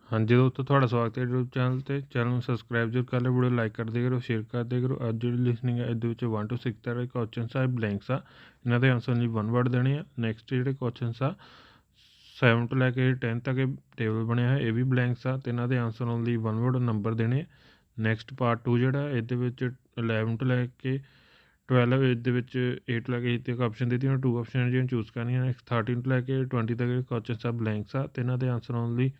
हाँ जी दोस्तों, ਤੁਹਾਡਾ ਸਵਾਗਤ ਹੈ YouTube ਚੈਨਲ ਨੂੰ ਸਬਸਕ੍ਰਾਈਬ ਜ਼ਰੂਰ ਕਰ ਲਿਓ, ਵੀਡੀਓ ਲਾਈਕ ਕਰਦੇ ਕਰੋ, ਸ਼ੇਅਰ ਕਰਦੇ ਕਰੋ। ਅੱਜ ਜਿਹੜੀ ਲਿਸਨਿੰਗ ਹੈ ਇਹਦੇ ਵਿੱਚ 1 to 6 ਤੱਕ ਕੁਐਸਚਨਸ ਆ, ਬਲੈਂਕਸ ਆ, ਇਹਨਾਂ ਦੇ ਆਨਸਰ ਲਈ 1 ਵਰਡ ਦੇਣੇ ਆ। ਨੈਕਸਟ ਜਿਹੜੇ ਕੁਐਸਚਨਸ ਆ 7 ਤੋਂ ਲੈ ਕੇ 10 ਤੱਕ ਟੇਬਲ ਬਣਿਆ ਹੈ, ਇਹ ਵੀ ਬਲੈਂਕਸ ਆ ਅਤੇ ਇਹਨਾਂ ਦੇ ਆਨਸਰ ਓਨਲੀ 1 ਵਰਡ ਨੰਬਰ ਦੇਣੇ। ਨੈਕਸਟ ਪਾਰਟ 2 ਜਿਹੜਾ ਇਹਦੇ ਵਿੱਚ 11 ਤੋਂ ਲੈ ਕੇ 12 ਇਹਦੇ ਵਿੱਚ 8 ਤੋਂ ਲੈ ਕੇ 8 ਤੱਕ ਆਪਸ਼ਨ ਦਿੱਤੀ, ਉਹਨਾਂ 2 ਆਪਸ਼ਨ ਜਿਹੜੀਆਂ ਚੂਜ਼ ਕਰਨੀਆਂ। ਨੈਕਸਟ 13 ਤੋਂ ਲੈ ਕੇ 20 ਤੱਕ ਜਿਹੜੇ ਕੁਐਸਚਨਸ ਆ ਬਲੈਂਕਸ ਆ ਅਤੇ ਇਹਨਾਂ ਦੇ ਆਨਸਰ ਓਨਲੀ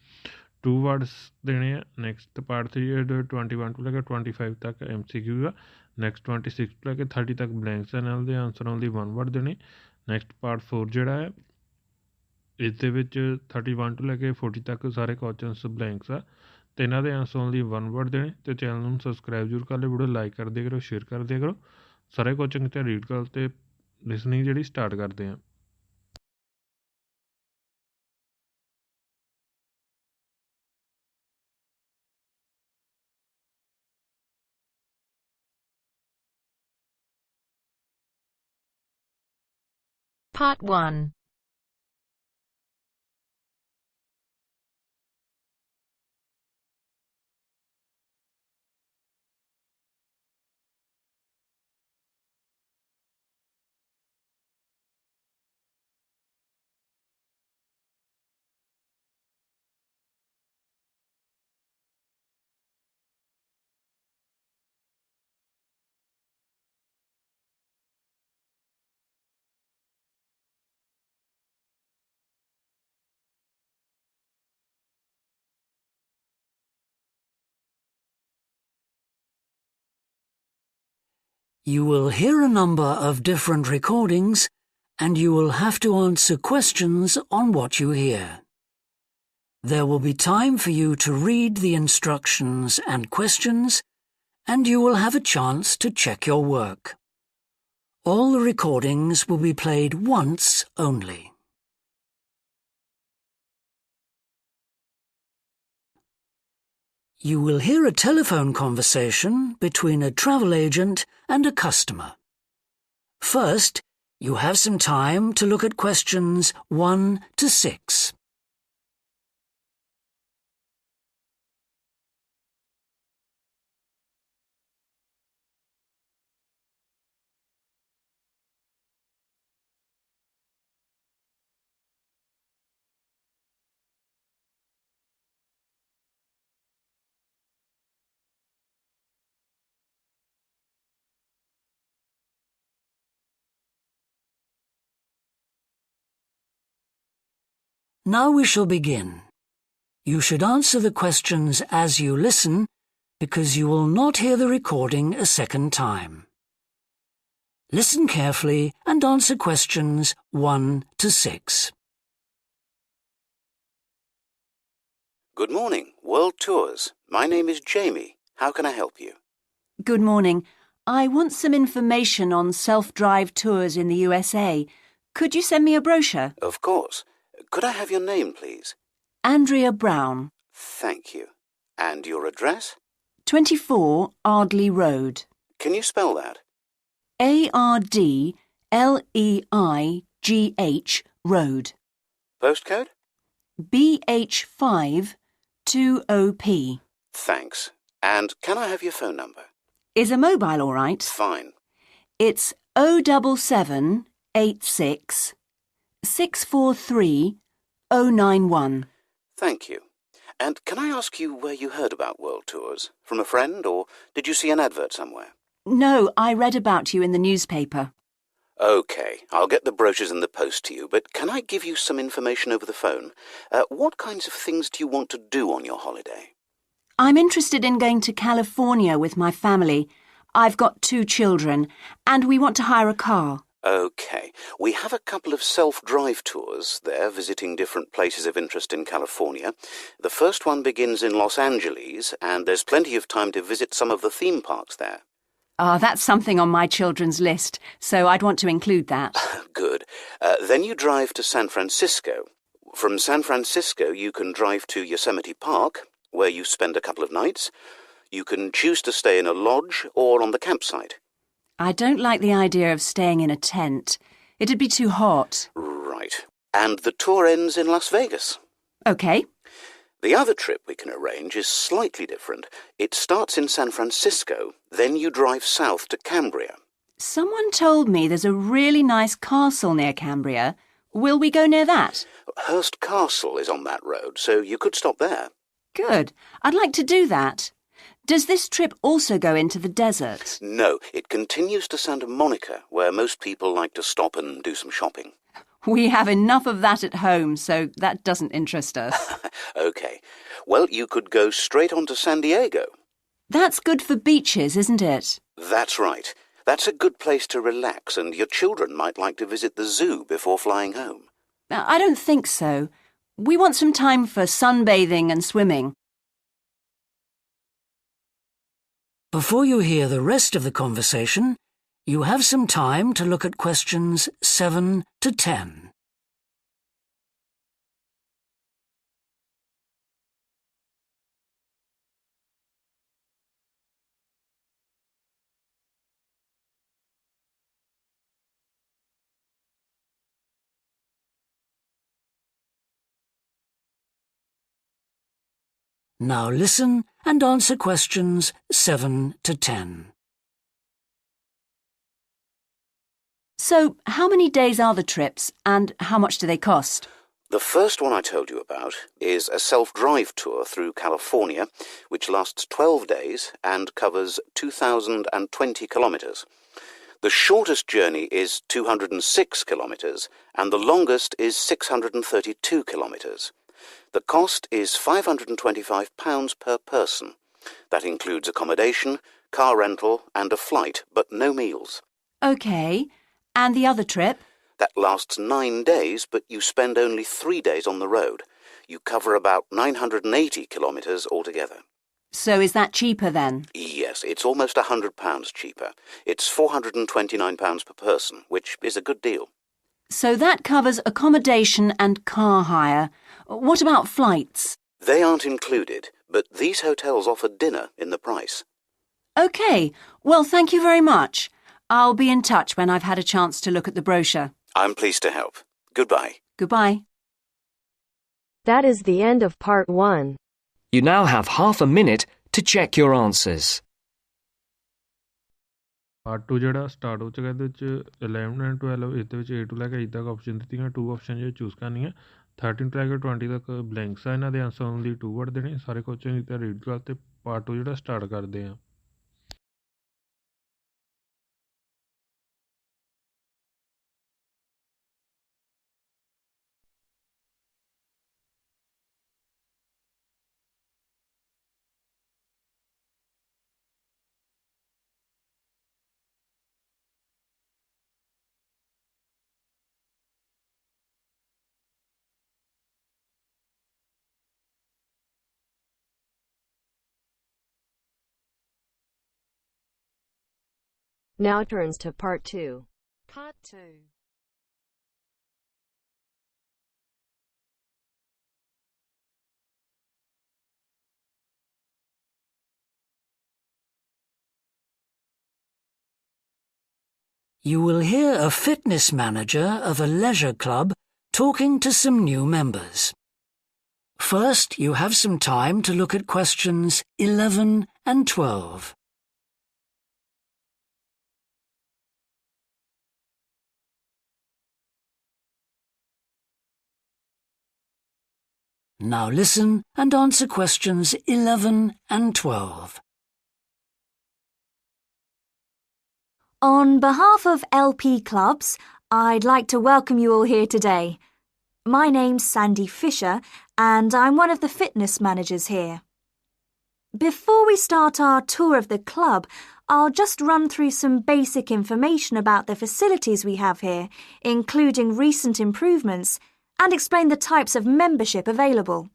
2 वर्ड्स देने हैं। नेक्स्ट पार्ट 3 है 21 to लेकर 25 तक MCQ है। नैक्सट 26 to लेकर 30 तक ब्लैंक्स है, नाल दे आंसर ओनली 1 वर्ड देने। नैक्सट पार्ट 4 जोड़ा है इस 31 to लेकर 40 तक सारे क्वेश्चन ब्लैंक्स है, तो इन्हों के आंसर ओनली 1 वर्ड देने। तो चैनल में सबसक्राइब जरूर कर लो, वीडियो लाइक कर दिया करो, शेयर कर दिया करो। सारे क्वेश्चन इतने रीड करते लिसनिंग जी स्टार्ट करते हैं। Part 1. You will hear a number of different recordings, and you will have to answer questions on what you hear. There will be time for you to read the instructions and questions, and you will have a chance to check your work. All the recordings will be played once only. You will hear a telephone conversation between a travel agent and a customer. First, you have some time to look at questions 1 to 6. Now we shall begin. You should answer the questions as you listen, because you will not hear the recording a second time. Listen carefully and answer questions 1 to 6. Good morning, World Tours. My name is Jamie. How can I help you? Good morning. I want some information on self-drive tours in the USA. Could you send me a brochure? Of course. Could I have your name, please? Andrea Brown. Thank you. And your address? 24 Ardley Road. Can you spell that? ArdLeigh Road. Postcode? BH5 2OP. Thanks. And can I have your phone number? Is a mobile all right? Fine. It's 07786 643 091. Thank you. And can I ask you where you heard about World Tours? From a friend, or did you see an advert somewhere? No, I read about you in the newspaper. OK, I'll get the brochures in the post to you, but can I give you some information over the phone? What kinds of things do you want to do on your holiday? I'm interested in going to California with my family. I've got 2 children, and we want to hire a car. OK, we have a couple of self-drive tours there, visiting different places of interest in California. The first one begins in Los Angeles, and there's plenty of time to visit some of the theme parks there. That's something on my children's list, so I'd want to include that. Good. Then you drive to San Francisco. From San Francisco, you can drive to Yosemite Park, where you spend a couple of nights. You can choose to stay in a lodge or on the campsite. I don't like the idea of staying in a tent. It'd be too hot. Right. And the tour ends in Las Vegas. OK. The other trip we can arrange is slightly different. It starts in San Francisco, then you drive south to Cambria. Someone told me there's a really nice castle near Cambria. Will we go near that? Hurst Castle is on that road, so you could stop there. Good. I'd like to do that. Does this trip also go into the desert? No, it continues to Santa Monica, where most people like to stop and do some shopping. We have enough of that at home, so that doesn't interest us. OK. Well, you could go straight on to San Diego. That's good for beaches, isn't it? That's right. That's a good place to relax, and your children might like to visit the zoo before flying home. I don't think so. We want some time for sunbathing and swimming. Before you hear the rest of the conversation, you have some time to look at questions 7 to 10. Now listen and answer questions 7 to 10. So, how many days are the trips and how much do they cost? The first one I told you about is a self-drive tour through California, which lasts 12 days and covers 2,020 kilometres. The shortest journey is 206 kilometres and the longest is 632 kilometres. The cost is £525 per person. That includes accommodation, car rental and a flight, but no meals. OK. And the other trip? That lasts 9 days, but you spend only 3 days on the road. You cover about 980 kilometres altogether. So is that cheaper then? Yes, it's almost £100 cheaper. It's £429 per person, which is a good deal. So that covers accommodation and car hire. What about flights? They aren't included, but these hotels offer dinner in the price. OK. Well, thank you very much. I'll be in touch when I've had a chance to look at the brochure. I'm pleased to help. Goodbye. Goodbye. That is the end of part 1. You now have half a minute to check your answers. Part 2 ਜਿਹੜਾ start ਹੋ ਚੁੱਕਾ, ਇਹਦੇ ਵਿੱਚ 11 and 12 ਇਹਦੇ ਵਿੱਚ 8 ਤੋਂ ਲੈ ਕੇ 8 ਤੱਕ ਆਪਸ਼ਨ ਦਿੱਤੀਆਂ, 2 ਆਪਸ਼ਨ ਜਿਹੜੇ ਚੂਜ਼ ਕਰਨੀਆਂ, 13 ਤੋਂ ਲੈ ਕੇ 20 ਤੱਕ ਬਲੈਂਕਸ ਆ, ਇਹਨਾਂ ਦੇ ਆਂਸਰ ਆਉਣ ਲਈ 2 ਵਰਡ ਦੇਣੇ। ਸਾਰੇ ਕੁਐਸਚਨ ਦੀ ਤਾਂ ਰੀਡ ਕਰ ਤੇ ਪਾਰਟ 2 ਜਿਹੜਾ ਸਟਾਰਟ ਕਰਦੇ ਆ। Now turns to part 2. Part 2. You will hear a fitness manager of a leisure club talking to some new members. First, you have some time to look at questions 11 and 12. Now listen and answer questions 11 and 12. On behalf of LP Clubs, I'd like to welcome you all here today. My name's Sandy Fisher, and I'm one of the fitness managers here. Before we start our tour of the club, I'll just run through some basic information about the facilities we have here, including recent improvements, and explain the types of membership available.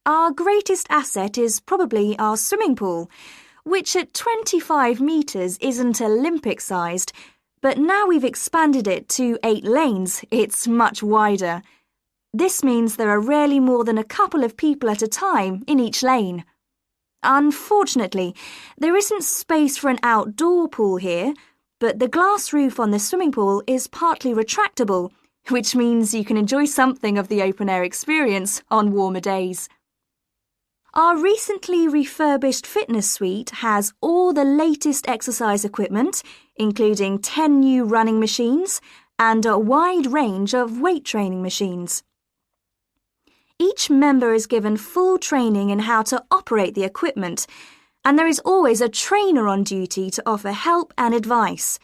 Our greatest asset is probably our swimming pool, which at 25 metres isn't Olympic-sized, but now we've expanded it to 8 lanes, it's much wider. This means there are rarely more than a couple of people at a time in each lane. Unfortunately, there isn't space for an outdoor pool here, but the glass roof on the swimming pool is partly retractable, which means you can enjoy something of the open-air experience on warmer days. Our recently refurbished fitness suite has all the latest exercise equipment, including 10 new running machines and a wide range of weight training machines. Each member is given full training in how to operate the equipment, and there is always a trainer on duty to offer help and advice.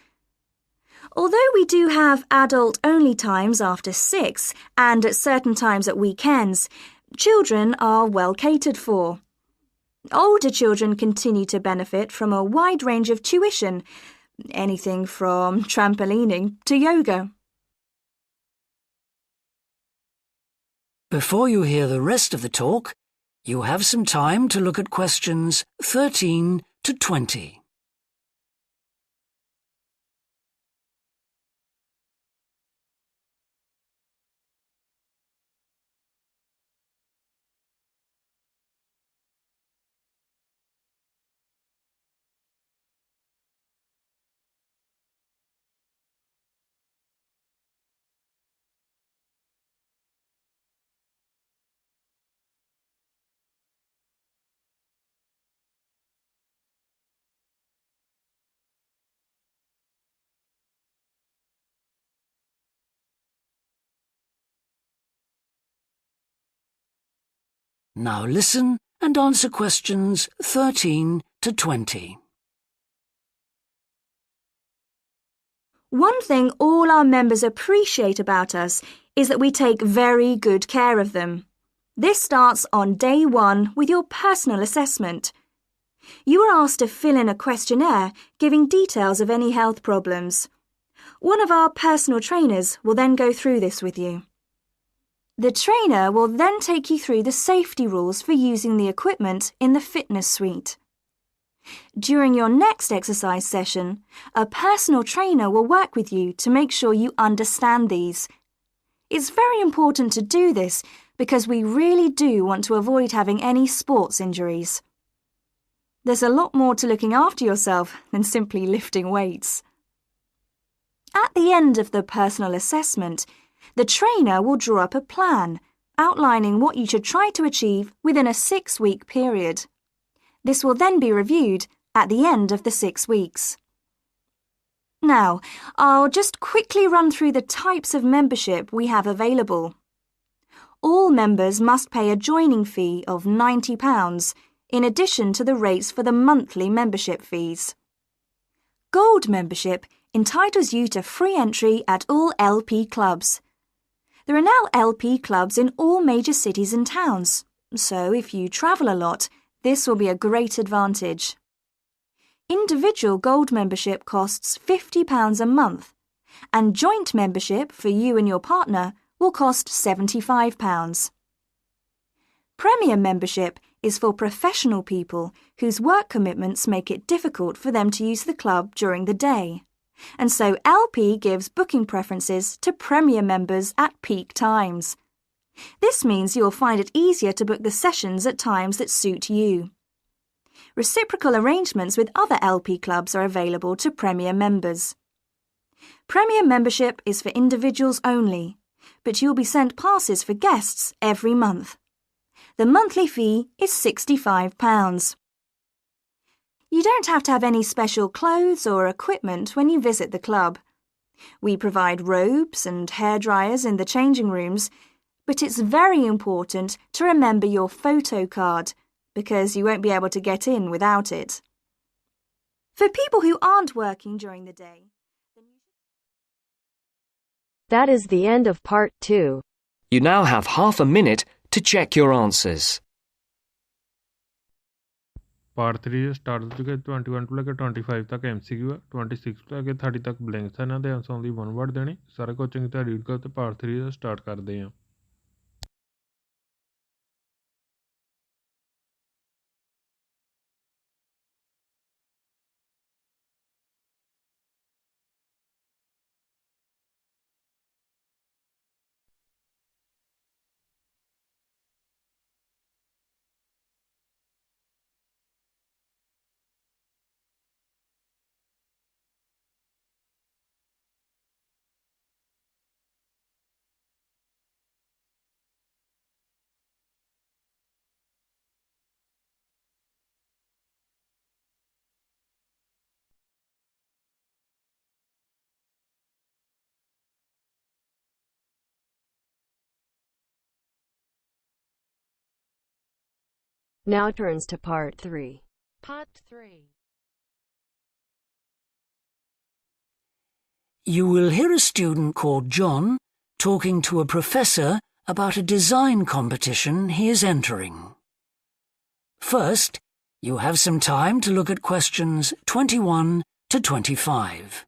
Although we do have adult-only times after 6 and at certain times at weekends, children are well catered for. Older children continue to benefit from a wide range of tuition, anything from trampolining to yoga. Before you hear the rest of the talk, you have some time to look at questions 13 to 20. Now listen and answer questions 13 to 20. One thing all our members appreciate about us is that we take very good care of them. This starts on day 1 with your personal assessment. You are asked to fill in a questionnaire giving details of any health problems. One of our personal trainers will then go through this with you. The trainer will then take you through the safety rules for using the equipment in the fitness suite. During your next exercise session, a personal trainer will work with you to make sure you understand these. It's very important to do this because we really do want to avoid having any sports injuries. There's a lot more to looking after yourself than simply lifting weights. At the end of the personal assessment, the trainer will draw up a plan outlining what you should try to achieve within a 6-week period. This will then be reviewed at the end of the 6 weeks. Now, I'll just quickly run through the types of membership we have available. All members must pay a joining fee of £90 in addition to the rates for the monthly membership fees. Gold membership entitles you to free entry at all LP clubs. There are now LP clubs in all major cities and towns, so if you travel a lot, this will be a great advantage. Individual gold membership costs £50 a month, and joint membership for you and your partner will cost £75. Premium membership is for professional people whose work commitments make it difficult for them to use the club during the day. And so LP gives booking preferences to Premier members at peak times. This means you'll find it easier to book the sessions at times that suit you. Reciprocal arrangements with other LP clubs are available to Premier members. Premier membership is for individuals only, but you'll be sent passes for guests every month. The monthly fee is £65. You don't have to have any special clothes or equipment when you visit the club. We provide robes and hairdryers in the changing rooms, but it's very important to remember your photo card because you won't be able to get in without it. For people who aren't working during the day, That is the end of part 2. You now have half a minute to check your answers. Part 3 start हो चुका है 21 ਤੋਂ ਲੈ ਕੇ 25 ਤੱਕ MCQ ਹੈ 26 ਤੋਂ ਲੈ ਕੇ 30 ਤੱਕ ਬਲੈਂਕਸ ਹਨ। ਇਹਨਾਂ ਦੇ ਆਨਸਰ ਲਈ 1 ਵਰਡ ਦੇਣੀ। ਸਾਰਾ ਕੁਝ ਚੰਗੀ ਤਰ੍ਹਾਂ ਰੀਡ ਕਰੋ ਤੇ ਪਾਰਟ 3 ਦਾ ਸਟਾਰਟ ਕਰਦੇ ਹਾਂ। Now turns to part 3. Part 3. You will hear a student called John talking to a professor about a design competition he is entering. First, you have some time to look at questions 21 to 25.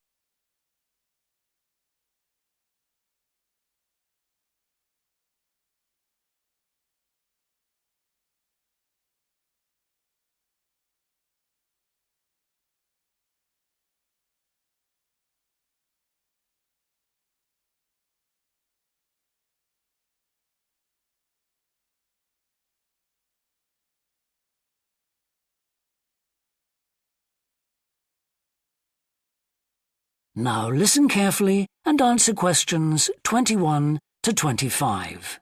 Now listen carefully and answer questions 21 to 25.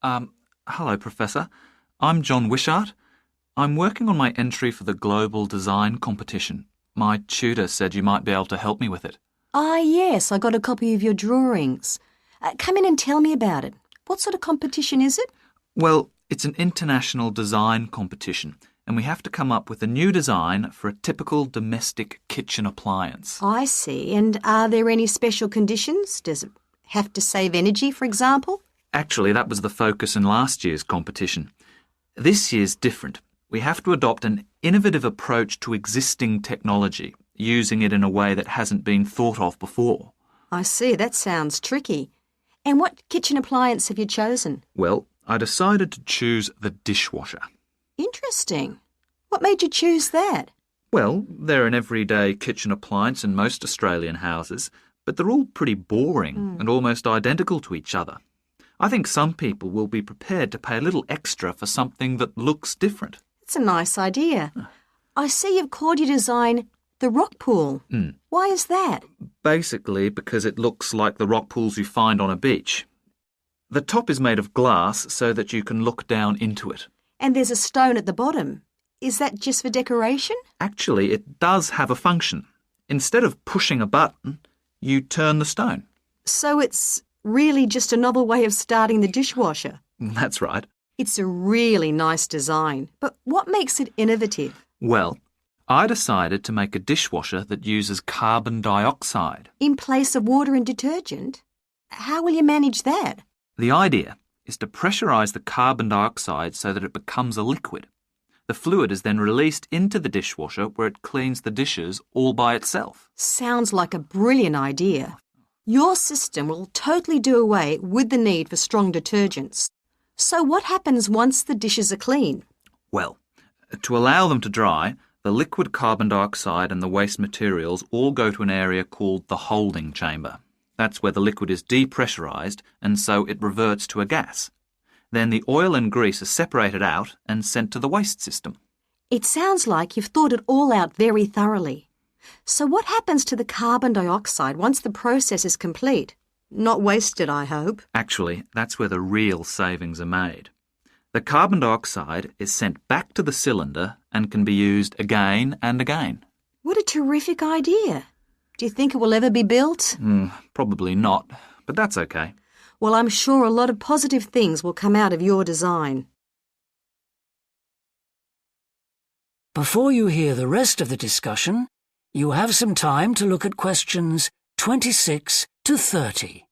Hello, Professor. I'm John Wishart. I'm working on my entry for the Global Design Competition. My tutor said you might be able to help me with it. Ah, yes, I got a copy of your drawings. Come in and tell me about it. What sort of competition is it? Well, it's an international design competition, and we have to come up with a new design for a typical domestic kitchen appliance. I see. And are there any special conditions? Does it have to save energy, for example? Actually, that was the focus in last year's competition. This year's different. We have to adopt an innovative approach to existing technology, using it in a way that hasn't been thought of before. I see. That sounds tricky. And what kitchen appliance have you chosen? Well, I decided to choose the dishwasher. Interesting. What made you choose that? Well, they're an everyday kitchen appliance in most Australian houses, but they're all pretty boring and almost identical to each other. I think some people will be prepared to pay a little extra for something that looks different. It's a nice idea. I see you've called your design the rock pool. Why is that? Basically because it looks like the rock pools you find on a beach. The top is made of glass so that you can look down into it. And there's a stone at the bottom. Is that just for decoration? Actually, it does have a function. Instead of pushing a button, you turn the stone. So it's really just a novel way of starting the dishwasher. That's right. It's a really nice design. But what makes it innovative? Well, I decided to make a dishwasher that uses carbon dioxide. In place of water and detergent? How will you manage that? The idea is to pressurise the carbon dioxide so that it becomes a liquid. The fluid is then released into the dishwasher where it cleans the dishes all by itself. Sounds like a brilliant idea. Your system will totally do away with the need for strong detergents. So what happens once the dishes are clean? Well, to allow them to dry, the liquid carbon dioxide and the waste materials all go to an area called the holding chamber. That's where the liquid is depressurised and so it reverts to a gas. Then the oil and grease are separated out and sent to the waste system. It sounds like you've thought it all out very thoroughly. So what happens to the carbon dioxide once the process is complete? Not wasted, I hope. Actually, that's where the real savings are made. The carbon dioxide is sent back to the cylinder and can be used again and again. What a terrific idea. Do you think it will ever be built? Probably not, but that's okay. Well, I'm sure a lot of positive things will come out of your design. Before you hear the rest of the discussion, you have some time to look at questions 26 to 30.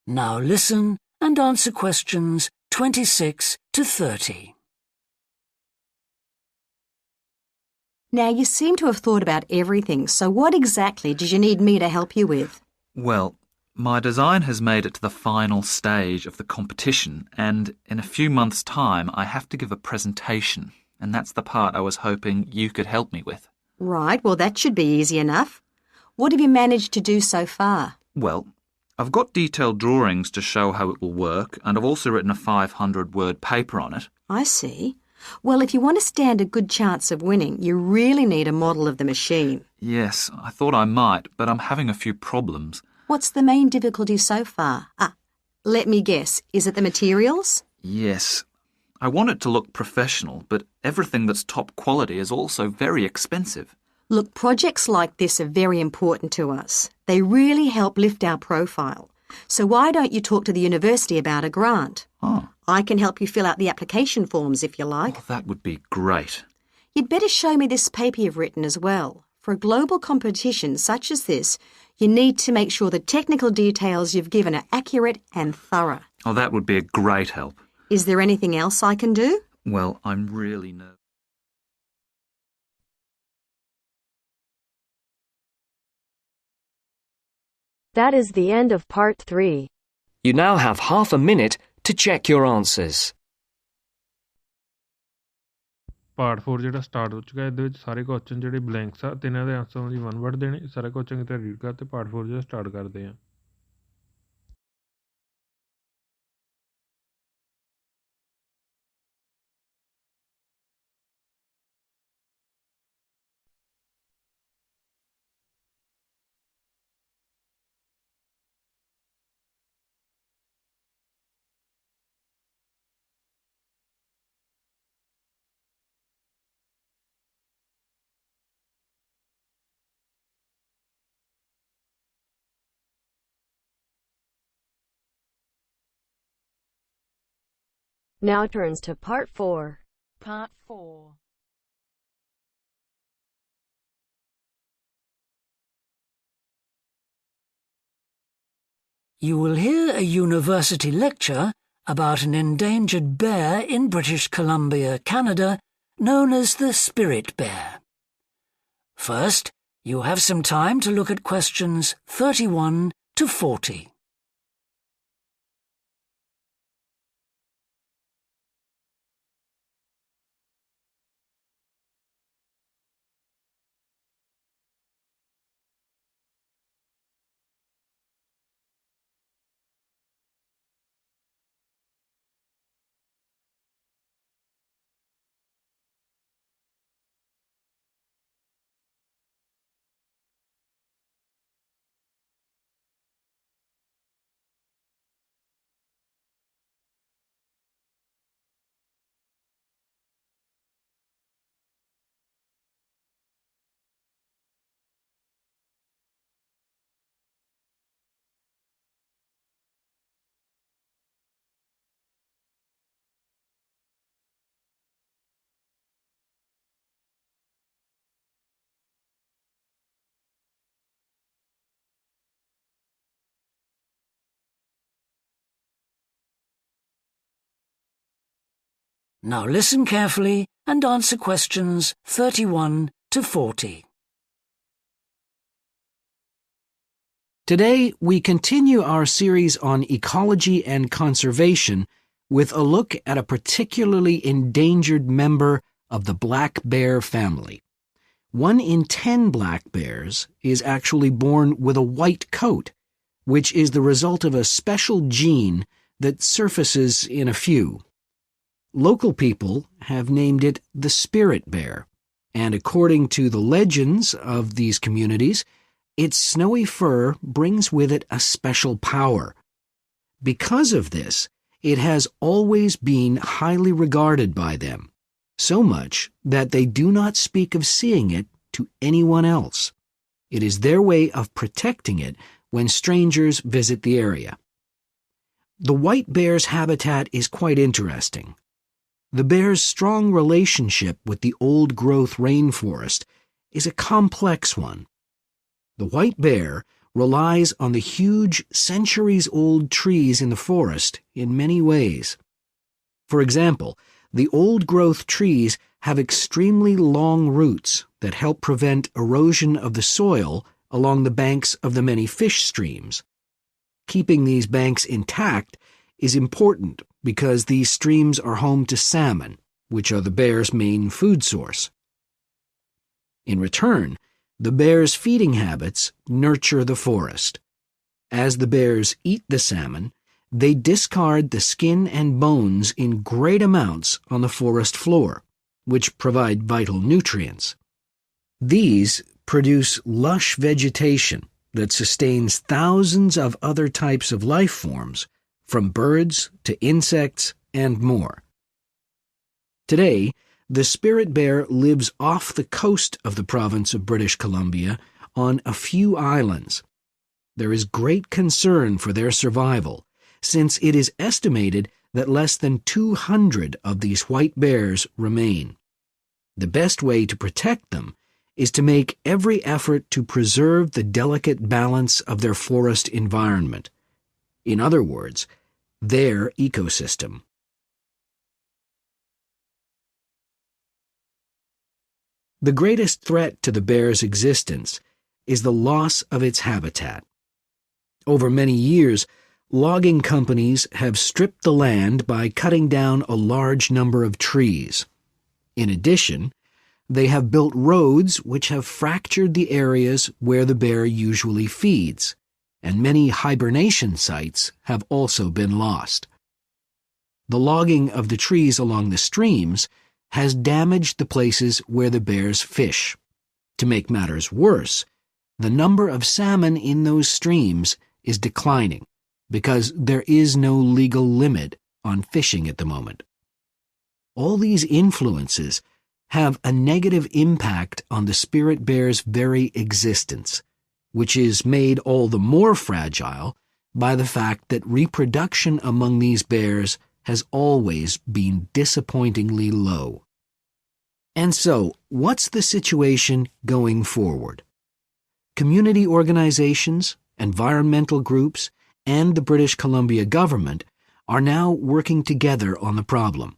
Now listen and answer questions 26 to 30. Now, you seem to have thought about everything, so what exactly did you need me to help you with? Well, my design has made it to the final stage of the competition, and in a few months' time I have to give a presentation, and that's the part I was hoping you could help me with. Right, well, that should be easy enough. What have you managed to do so far? Well, I've got detailed drawings to show how it will work, and I've also written a 500-word paper on it. I see. Well, if you want to stand a good chance of winning, you really need a model of the machine. Yes, I thought I might, but I'm having a few problems. What's the main difficulty so far? Let me guess. Is it the materials? Yes. I want it to look professional, but everything that's top quality is also very expensive. Look, projects like this are very important to us. They really help lift our profile. So why don't you talk to the university about a grant? Oh. I can help you fill out the application forms if you like. Oh, that would be great. You'd better show me this paper you've written as well. For a global competition such as this, you need to make sure the technical details you've given are accurate and thorough. Oh, that would be a great help. Is there anything else I can do? Well, I'm really nervous. That is the end of part 3. You now have half a minute to check your answers. Part 4 ਜਿਹੜਾ start ਹੋ ਚੁੱਕਾ ਇਹਦੇ ਵਿੱਚ ਸਾਰੇ question ਜਿਹੜੇ blanks ਆ ਤੇ ਇਹਨਾਂ ਦੇ ਆਨਸਰਾਂ ਦੀ 1 ਵਰਡ ਦੇਣੇ ਸਾਰੇ ਕੁਐਸਚਨ ਕਿਤੇ ਰੀਡ ਕਰ ਤੇ ਪਾਰਟ 4 ਜਿਹੜਾ ਸਟਾਰਟ ਕਰਦੇ ਆ Now turns to part 4. Part 4. You will hear a university lecture about an endangered bear in British Columbia, Canada, known as the spirit bear. First, you have some time to look at questions 31 to 40. Now listen carefully and answer questions 31 to 40. Today, we continue our series on ecology and conservation with a look at a particularly endangered member of the black bear family. 1 in 10 black bears is actually born with a white coat, which is the result of a special gene that surfaces in a few. Local people have named it the spirit bear, and according to the legends of these communities, its snowy fur brings with it a special power. Because of this, it has always been highly regarded by them, so much that they do not speak of seeing it to anyone else. It is their way of protecting it when strangers visit the area. The white bear's habitat is quite interesting. The bear's strong relationship with the old-growth rainforest is a complex one. The white bear relies on the huge, centuries-old trees in the forest in many ways. For example, the old-growth trees have extremely long roots that help prevent erosion of the soil along the banks of the many fish streams. Keeping these banks intact is important because these streams are home to salmon, which are the bear's main food source. In return, the bear's feeding habits nurture the forest. As the bears eat the salmon, they discard the skin and bones in great amounts on the forest floor, which provide vital nutrients. These produce lush vegetation that sustains thousands of other types of life forms, from birds to insects and more. Today, the spirit bear lives off the coast of the province of British Columbia on a few islands. There is great concern for their survival, since it is estimated that less than 200 of these white bears remain. The best way to protect them is to make every effort to preserve the delicate balance of their forest environment. In other words, their ecosystem. The greatest threat to the bear's existence is the loss of its habitat. Over many years, logging companies have stripped the land by cutting down a large number of trees. In addition, they have built roads which have fractured the areas where the bear usually feeds, and many hibernation sites have also been lost. The logging of the trees along the streams has damaged the places where the bears fish. To make matters worse, the number of salmon in those streams is declining because there is no legal limit on fishing at the moment. All these influences have a negative impact on the spirit bear's very existence, which is made all the more fragile by the fact that reproduction among these bears has always been disappointingly low. And so, what's the situation going forward? Community organizations, environmental groups, and the British Columbia government are now working together on the problem.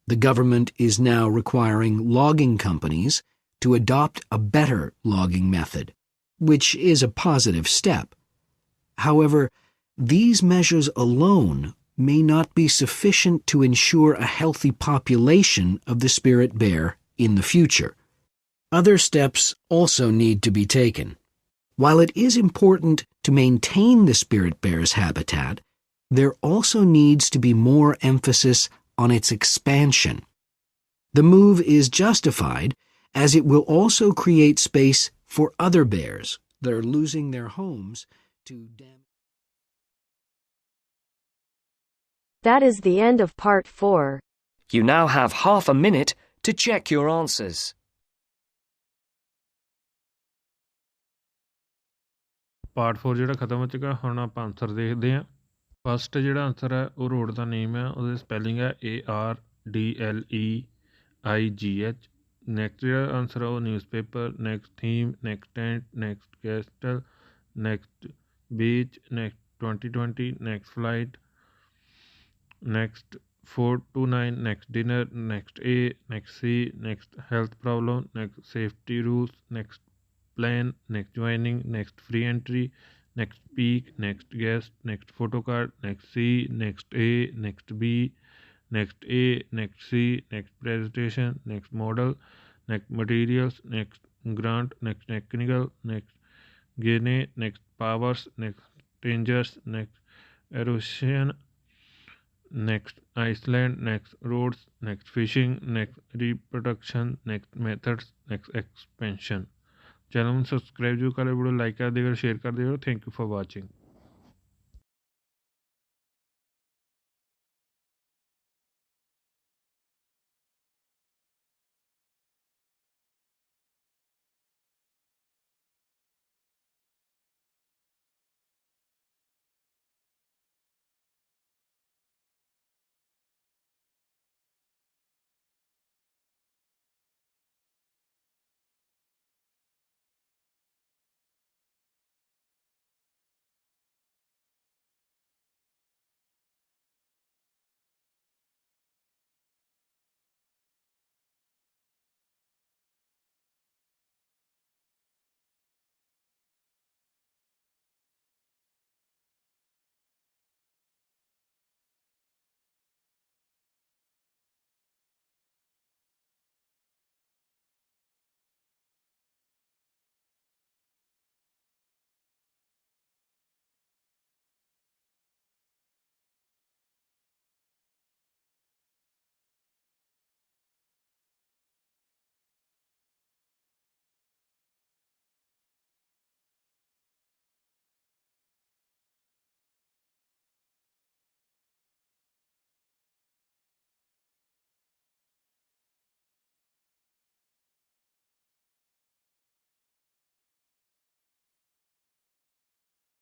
The government is now requiring logging companies to adopt a better logging method, which is a positive step. However, these measures alone may not be sufficient to ensure a healthy population of the spirit bear in the future. Other steps also need to be taken. While it is important to maintain the spirit bear's habitat, there also needs to be more emphasis on its expansion. The move is justified as it will also create space for other bears that are losing their homes to damage. That is the end of part 4. You now have half a minute to check your answers. Part 4 ਜਿਹੜਾ ਖਤਮ ਹੋ ਚੁੱਕਾ, ਹੁਣ ਆਪਾਂ answer ਦੇਖਦੇ ਹਾਂ। First ਜਿਹੜਾ answer ਹੈ ਉਹ ਰੋਡ ਦਾ ਨੇਮ ਹੈ, ਉਹਦੀ ਸਪੈਲਿੰਗ ਹੈ ARDLEIGH। ਨੈਕਸਟ ਜਿਹੜਾ ਆਨਸਰ ਹੈ ਉਹ newspaper. Next theme, next tent, next castle, next beach, next 2020, next flight, next 4 to 9, next dinner, next A, next C, next health problem, next safety rules, next plan, next joining, next free entry, next peak, next guest, next photo card, next C, next A, next B, next A, next C, next presentation, next model, next materials, next grant, next technical, next gain, next powers, next dangers, next erosion, next Iceland, next roads, next fishing, next reproduction, next methods, next expansion। Channel में subscribe जो कर video like कर देगा, share कर देगा। Thank you for watching.